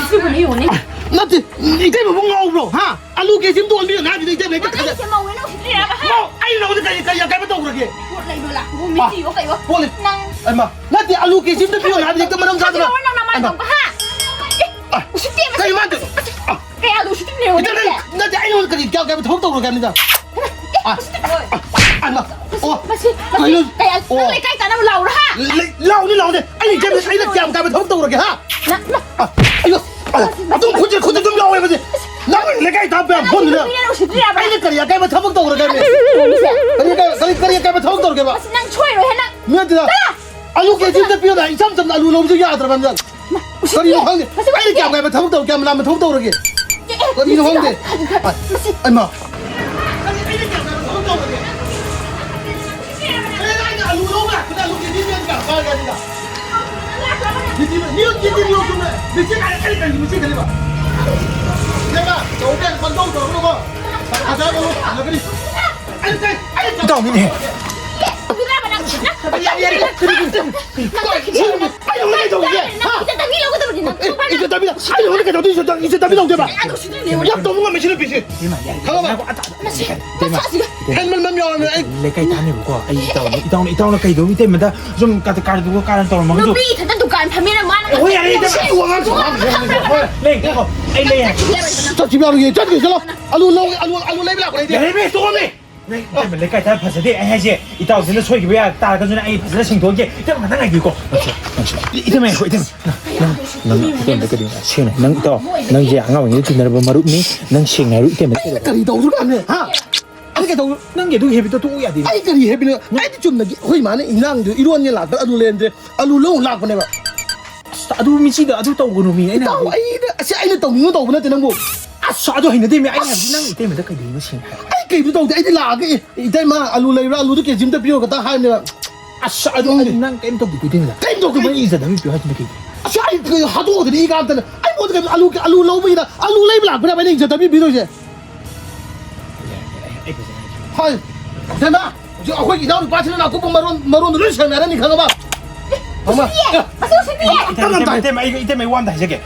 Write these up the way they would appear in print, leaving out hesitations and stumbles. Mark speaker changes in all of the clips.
Speaker 1: 수분이 오네.
Speaker 2: 나한테 이제 뭐 먹어 하 알루 계심 또 얼미가 나한테 이제 내가 가자
Speaker 1: 이제 뭐 왜는 시키라 봐.
Speaker 2: 뭐 아니 나 어디까지 야 가면 또 그러게
Speaker 1: 뭐 이거라. 뭐 미지 이거 이거.
Speaker 2: 뭐래
Speaker 1: 난
Speaker 2: 엄마 나한테 알루 계심도 필요 나한테 이제 그만 가자
Speaker 1: orang nama dong ha. Usitin
Speaker 2: kayo man
Speaker 1: kaya lu usitin ne
Speaker 2: 일단은 나한테 아니 오늘까지 가면 더욱더 그러게 합니다 엄마
Speaker 1: masih kayak kali kai tanam lau ha.
Speaker 2: lau ni lau ni 아니 이제 사이를 가면 더욱더 그러게 하 아이고 좀 고질 좀 lau 해보지 나는 내가 이 답변 보는 거야 아니 그래 가면 더욱더 그러게 하면 그러니까 가면 더욱더 그러게 봐
Speaker 1: masih nang choi lo hena.
Speaker 2: 미안하다 알루 계심도 필요 나 이참좀 알루 너무 저기 하더라 남자 거리는 황제 아니 가면 더욱더 그러게 하면 나면 더욱더 그러게 거리는 황제 엄마 Domine. 이제 답이다. 아니 오늘 어디 있었다. 이제 답이다 오지 마. 야 너무가 메시는 빛이. 가봐. 헬멧만 명하면
Speaker 3: lấy cây than này của ai tao là cây đối với tên mà ta dùng cả cả đúng cả tao mà
Speaker 1: Lu bi thật tu kan phamina man.
Speaker 2: ôi ai đây cái quăng xuống.
Speaker 3: lên cái ai lên à
Speaker 2: 저 집에 하는 게 저기 있어. 알루 레벨 그래.
Speaker 3: lấy về xuống đi mình lấy cây than phải đi ai hay gì ít tao sẽ nó xoay cái bây ta cái này phải sinh tồn chứ chứ mà thằng này gì cô ít thế mày ít thế nâng tên cái điều xưa này nâng to nâng dạng ngao như chuyện này mà rút ní nâng xinh này rút tên mình
Speaker 2: cái gì đâu rồi anh ha. cái đâu
Speaker 3: nâng cái đuôi hẹp to tôi à đi
Speaker 2: cái gì hẹp nữa cái 좀 거의 많은 인랑도 이런 일 나다 알루랜데 알루로 나고 내가
Speaker 3: adu mi chi da adu tàu của mình ấy nào
Speaker 2: anh tàu nó tàu nó tên nó
Speaker 3: xóa cho hình nó tên mày anh làm năng tên mình đã cái gì nó xinh
Speaker 2: cái tàu thì anh là cái tên mà alu lấy ra alu cái gì đó biểu cái ta hai nữa
Speaker 3: xóa cho năng cái tàu của tên là
Speaker 2: cái tàu
Speaker 3: cái mấy giờ đó mình biểu hai cái
Speaker 2: sao cái 하도 cái 이거 안되는 아니 뭐 cái alu lâu bây giờ alu lấy lại bữa nay giờ tao biết đâu chứ hai thế nào chứ ở quay gì đâu ba chân nào cũng maron rồi xem mày đi khăng ba không mà
Speaker 1: Masih usitin.
Speaker 3: 이때 말 원다 저게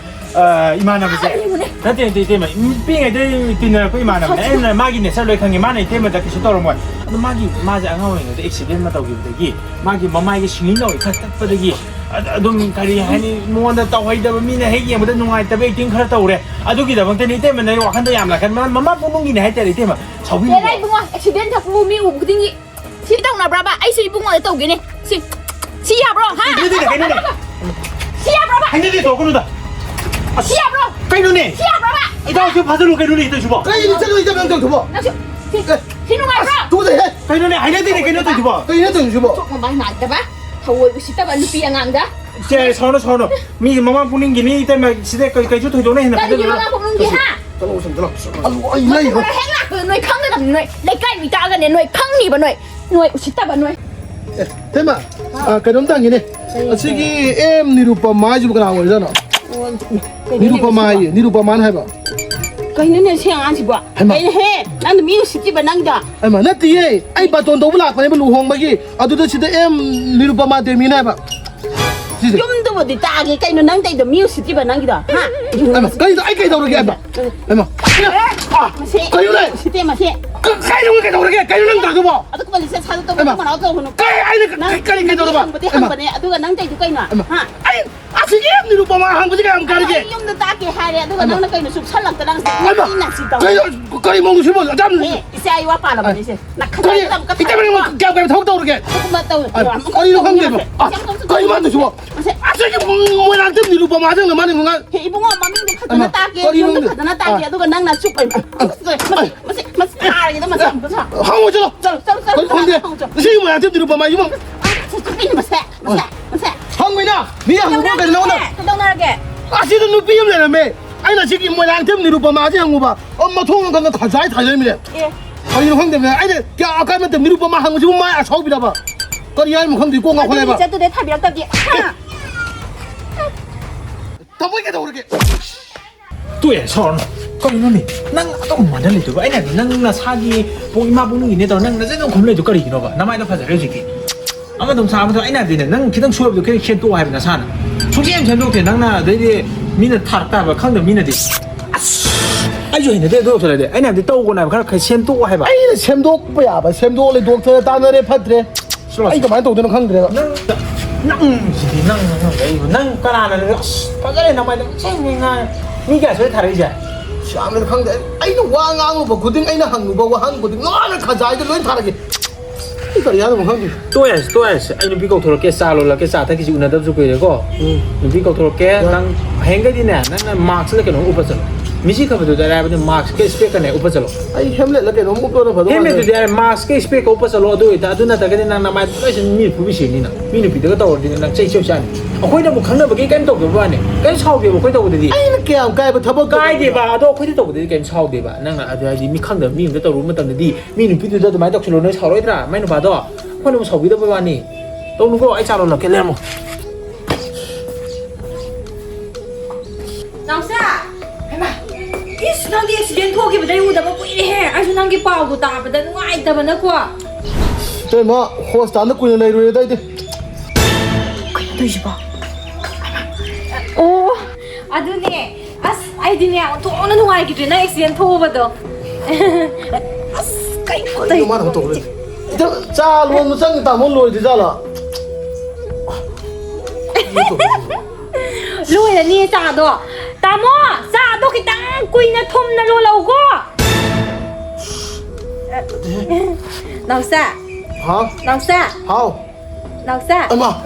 Speaker 3: 이만한 거지 나한테 이때 말 빙에 되는 거 이만한 거 애는 마기네 살로 강에 많이 때문에 다시 떨어져 뭐 마기 맞아 안 하고 있는데 액시덴 맞다 오기부터기 마기 마마이게 신이 나오기 딱딱거리기 좀 가리 하니 뭐한다 또 하이다 미네 해기 뭐다 농아이다 베이팅 khá tàu đấy 아두기다 방때 때문에 내가 한다 얌라 간 마마 보는 게 할 때 때문에 저기
Speaker 1: Để đây bunga accident thật lu mi u cái gì. Xin tao nào braba ai xin bunga tao cái này. Xin. Siap bro ha.
Speaker 3: cái này
Speaker 1: Siap bro.
Speaker 3: hành đi tổ con luôn
Speaker 1: Siap bro.
Speaker 3: cái nữa này
Speaker 1: Siap bro.
Speaker 3: 이따 저 받으러 cái nữa này tôi 줘봐
Speaker 2: cái gì chắc là 이제 명령 줘봐
Speaker 1: Nào xin. Xin bunga bro.
Speaker 2: 누구 돼
Speaker 3: cái nữa này hành đi cái nữa tôi 줘봐
Speaker 2: cái gì tôi 줘봐
Speaker 1: Chok mo mai nai ta ba. Thôi usit ta ba lupi ang anga.
Speaker 3: 제 선호 미 mamá 보는 기니 때문에 시대 cái chút thôi đó này
Speaker 1: Ta đi mga pung gi ha.
Speaker 2: 들어 오세요 들어 아lu ai lấy
Speaker 1: Ko heng la ko noi khang ga noi. Dai kai mi ta ga ne noi khang ni ba noi. Noi usit ta ba noi.
Speaker 2: thế mà cái đống tăng gì này cái em Nirupama giúp cái nào vậy đó Nirupama hay bảo
Speaker 1: Cái này xem ăn gì bỏ. Cái này he, ăn được miếng xịt bên năng đó.
Speaker 2: em mà nát tí ấy ai bà tôn đâu lạc mà em lù hong bao gì đó chỉ em Nirupama để mi này bảo
Speaker 1: Chúng tôi đi ta cái nó năng tay được miếng xịt bên năng đó. Ha.
Speaker 2: em mà cái đâu rồi em mà cái này
Speaker 1: xịt mà xịt.
Speaker 2: cái đâu cái đâu rồi cái nó năng đâu
Speaker 1: Aduh kembali saya satu tahun mana auto hono.
Speaker 2: cái đâu bảo
Speaker 1: Berarti hambane aduh nang tay kai na. Ha.
Speaker 2: ai em Nirupama hang bao cái cái gì
Speaker 1: Yung na ta ke hari aduh nang na kai na sub salak ta nang ina si taw.
Speaker 2: cái mong gì mà jam
Speaker 1: Isa ay wa pa la ba ni se. Nakata ta ka.
Speaker 2: cái mà cái thấu đâu rồi
Speaker 1: Aku ba taw.
Speaker 2: cái nó không được cái mà được chưa cái mong làm thêm Nirupama thêm là mà đừng ngang
Speaker 1: He ibu ngo maming de kata na ta ke. Yung de kata na ta ke aduh nang na sub ai. Mas hari itu mas sa.
Speaker 2: hang rồi
Speaker 1: Chalo.
Speaker 2: không được cái mà làm thêm Nirupama chứ mà
Speaker 1: Ini mas.
Speaker 2: hang mày na mi hang bao cái nào đó
Speaker 1: Kedong na ke.
Speaker 2: 아시도 누비임 내려매 아이나 지금 뭐 양템 니루빠 마지 한거 엄마 통은 가면 가자이 달려미래
Speaker 1: Eh.
Speaker 2: 아이는 황대면 아이들 야 아까면 때 니루빠 마 한거 지금 마야 사업이다 봐 거리 아니면 건디 꽁가 혼내 봐
Speaker 1: Satu dia tabiak tadi.
Speaker 2: 더 보이게 더 그렇게
Speaker 3: 뚜에 선 cái nó này năng tao mà nó lấy được cái này năng là sa gì bố ima bố nuôi này tao năng là rất là không lấy được cái gì đâu cả năm nay nó phải giải quyết gì 아마 동사 아무튼 아니나 되네. 난 기당 수업도 그렇게 또 하면 나사나. 초기엔 전도 돼. 나나 너희 미나 타르타바 칸데 미나디 아주 했는데 너 저래 아니 근데 떠오고나 그렇게 셈도 해봐
Speaker 2: 아이 샘독 뭐야 봐 샘독을 독터 다너레 파트레 아이 그만 또 되는 강들에
Speaker 3: 난 까라는 빠져래 나만 생생아 니가 저래 다르지
Speaker 2: 샤면 강데 아이는 왕왕로 봐 고등 아이는 한국 보고 한국도 너는 가자 아이들 너희 다르게 이거 야는 뭐 강데
Speaker 3: 또야스 아니 비고 돌게 싸로라 게 싸다 기지 우나도 그래고 비고 돌게 난 행가디네 난 마크스를 그 오빠서 미시카부터 다라는데 마스크 스피커네 오빠서
Speaker 2: 아이 햄렛 게 너무 뼈로 봐도
Speaker 3: 헬멧도 돼 마스크 스피커 오빠서 로도 있다 아두나 다가는 난 나만 무슨 미 부비시니나 미는 비대가 떠오르는 난 제이쇼샤니 어코이도 뭐 강나 보기 게임 또 그거네 게임 사업이 뭐 거기다 오더니
Speaker 2: 아이는 깨암 까이버 터버
Speaker 3: 까이디 봐 너 거기다 또 오더니 게임 사업이 봐 나는 아주 미 강다 미는 또 로만 땅디 미는 비디오도 많이 덕출로는 사로이더라 많이 봐도 코는 사업이다 보니 또 누구 아이 자로나 깰래모
Speaker 4: 나오사 이스 낭디 액시덴트 호기보다 우다가 꾸이해 아주 낭기 빠우고 따보다 누아이다바나고
Speaker 2: 저뭐 호스탄도 꾸는 내로 해야 돼
Speaker 4: 그냥 도시봐 오 아두네 아스 아이디네 돈은 누아이기들 나 액시덴트 호버도 아스 까이고다
Speaker 2: 이거 말하면 또 그래 자 로무 sang 다 몰로 되잖아
Speaker 4: 로이나 니 짜도 따모 짜도 기땅 꾸이나 톰나 로라오고 나오사
Speaker 2: 하
Speaker 4: 나오사
Speaker 2: 하오
Speaker 4: 나오사
Speaker 2: 엄마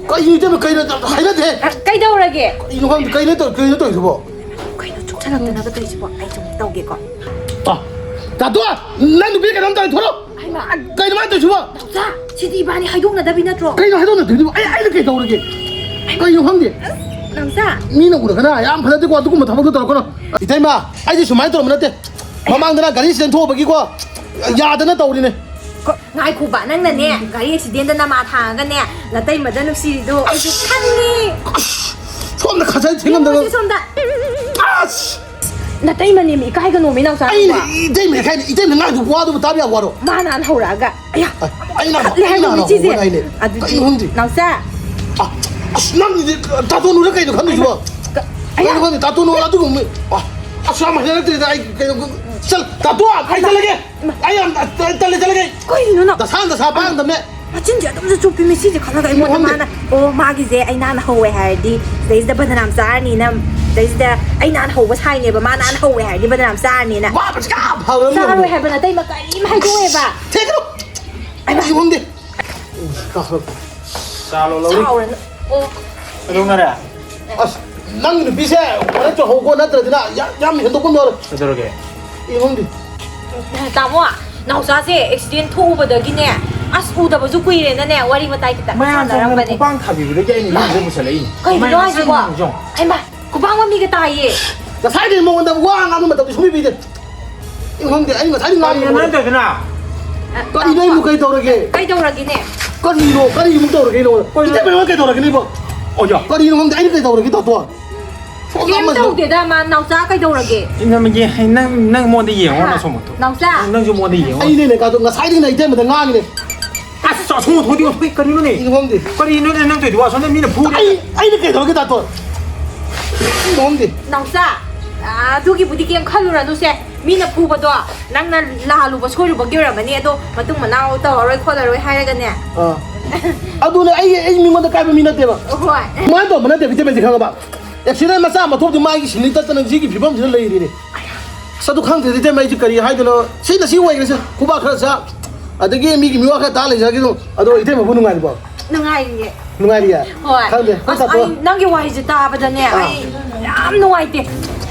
Speaker 2: 까이 때문에 까이는 하이나 돼
Speaker 4: 까이다오라게
Speaker 2: 이거 한 까이는 또 이거 봐
Speaker 4: 까이는 쫓아나보다 나도 또 이제 뭐 아이 좀 떠오게거
Speaker 2: 아, 다 도와. 난도 비게 남자 돌아.
Speaker 4: 아이마
Speaker 2: 까이는 만도 줘봐.
Speaker 4: 나오사 지디 많이 하이동나 다비나 줘
Speaker 2: 까이는 해도는 되지. 아이 이렇게 더 오르게. 까이는 황디.
Speaker 4: 나오사
Speaker 2: 미는 우리 그나 야 한판 되고 와도 뭐 다먹도 돌았구나. 이때마 아이지 좀 많이 들어면 어때? 마망드나 가리 시즌 투어 버기고 야드나 떠오르네.
Speaker 4: ngài khu bạn năng nè cái accident đó mà thằng cái nè là tay mà đang xì đồ ai chụp khăn đi
Speaker 2: 손나 가자
Speaker 4: nhưng
Speaker 2: 생각나.
Speaker 4: mà xong đã
Speaker 2: 아씨.
Speaker 4: là tay mà niệm cái cái nồi nào sao
Speaker 2: 아이 이때면 해. 이때면 나도 와도 답이야 와도.
Speaker 4: mà nó ăn hậu ra cả 야
Speaker 2: 아이 나.
Speaker 4: lấy hai người chi gì
Speaker 2: 아이네.
Speaker 4: à
Speaker 2: 까이 황디.
Speaker 4: nào xa
Speaker 2: 아, 난 이제 다도 노래 까이도 간도 좋아. 아이 황디 다도 노래 가지고 뭐. 아, 수아마 해야 돼. 아이 잘 다도 아이 잘게. 아이 잘게.
Speaker 4: coi nó nào
Speaker 2: 나 산다 사방 때문에
Speaker 4: à 진짜 너무 좀 비밀 시지 가나 cái một mà nè ô mà cái gì anh nan hậu hay đi đấy là bên làm sao nè nam đấy là anh nan hậu với hai nè mà nan hậu hay đi bên làm sao nè nè
Speaker 2: 와 버지가 바로
Speaker 4: sao rồi hay bên đây mà cái im hay đuôi bà
Speaker 2: 태그로 아이 황디
Speaker 3: 싸로로
Speaker 4: sao rồi ô
Speaker 3: 그동안에
Speaker 2: 아 낭는 비세 원래 좀 하고 나더라도 야야 현도 건너
Speaker 3: 저렇게
Speaker 2: 이 황디
Speaker 4: tao mua nào sao thế accident thu vào đời kia nè asu đã bao nhiêu quy rồi nè wari mà tay kita
Speaker 3: 마야
Speaker 4: sao vậy
Speaker 3: 저는 빵탑이 그렇게 있는 게 무슨 레인
Speaker 4: cái đó là gì vậy anh bà cô bang mà mi cái tay gì
Speaker 2: 나 살이 먹는다고 와 나는 뭐 소비 비데 이 황디 아니 뭐 살이 나는 거
Speaker 3: 아니는데 그나
Speaker 2: 까리 내 무게 더러게
Speaker 4: cái đâu là cái nè
Speaker 2: 까리 무 더러게 너 이때 왜 이렇게 더러게 너
Speaker 3: 어저
Speaker 2: 까리 이런 건데 아니 그 더러게 더 도와
Speaker 4: em đâu để ra mà nào sao cái đâu là cái
Speaker 3: 이놈이 난 뭔데 이해하나 소모토
Speaker 4: nào sao
Speaker 3: 난 뭔데 이해
Speaker 2: 아니 내 가도 나 살이 나 이때 뭐 나가네
Speaker 3: 아싸 소모 어디 어떻게
Speaker 2: 이
Speaker 3: 거리노니
Speaker 2: 황디
Speaker 3: 거리노는 난 되도 와서 미는 부리
Speaker 2: 아이 이렇게 더러게 다 또. 이 황디
Speaker 4: nào sao à tôi kia bữa đi kia khăn luôn là tôi sẽ mi là phù vào đó năng là la lù vào sôi lù vào kia rồi mà nè tôi mà tung mà nào tao rồi khoa rồi hai cái nè
Speaker 2: 어. 아, 너네 아이 민만도 까면 미나대 봐.
Speaker 4: rồi
Speaker 2: 뭐도 뭐나대 비때 비때 가가 봐. 액시덴트 마사 마 톱도 마이 신이 따는 지기 비범 지는 레이리네. 사도 칸데 때 마이 지거리 하이도no 신다 시와 이래서 고바 그래서 아데게 미기 미와 가 달래 자기도 아도 이때 뭐 보는 거 아니고.
Speaker 4: nâng ai vậy
Speaker 2: 누가리야.
Speaker 4: rồi
Speaker 2: 칸데. 그래서 또
Speaker 4: năng cái hoài gì ta bây giờ nè ai làm nó hoài tiền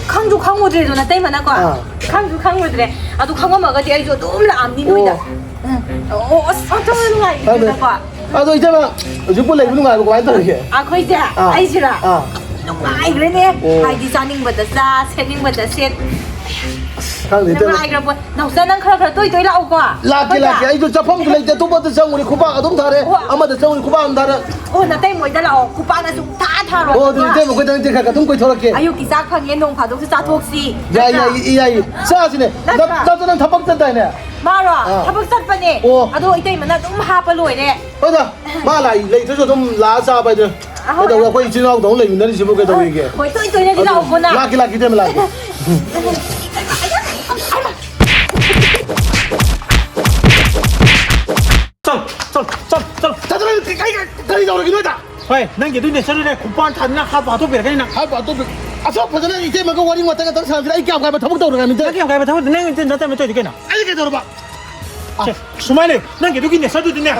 Speaker 4: khang chú khang một rồi nó tay mà nó quả khang một rồi à tôi khang có mở cái tiền rồi đúng là ăn đi nuôi đó ô sao nó hoài
Speaker 2: 칸데.
Speaker 4: nó quả
Speaker 2: 아도 이제 막 죽을 내 보는 거 아니고 와이 떨게.
Speaker 4: à khơi ra ai chứ là
Speaker 2: 아.
Speaker 4: nó ai rồi nè ai đi ra ninh vật ra xe ninh vật xe
Speaker 2: 칸데 이때
Speaker 4: nó ai rồi nào sao năng khơi tôi lau quả
Speaker 2: 라키 아이 저 잡범 그래 이제 또 받을 상 우리 고바가 너무 다래. 아마도 상 우리 고바는 다래.
Speaker 4: ô nó tay mới đã lau cụ ba nó cũng thả thả rồi
Speaker 2: 어, 이때 뭐 그때 가가 동거 저렇게.
Speaker 4: 아유 기사 강에 농 파도 그 사톡시
Speaker 2: 야야이 싸지네. 나는 답박 된다네.
Speaker 4: 말아 타박 쌌빠네 아도 이때 만나 좀 하빠 로이네
Speaker 2: 맞아. 말아. 레이저도 좀 라자 봐야 돼. 그래도 거기 지나고 너무 레민들이 집을 그래도 이게.
Speaker 4: 거의 또이또이네 지나 오구나.
Speaker 2: 라기 때문에 라기. 자들아 가이 나오기 너다.
Speaker 3: 왜? 난 얘도 내 서로에 곱반 타나 하바도 베라가나.
Speaker 2: 하바 또 아서 버전에 이제 막 와링 왔다가 당 사람들이 이게 아까 더벅더 그러는데.
Speaker 3: 자기 가봐 타고 내가 이제 나 때문에 또 이렇게나.
Speaker 2: 알게 들어봐.
Speaker 3: 수만에 난 얘도 내 서로 듣네.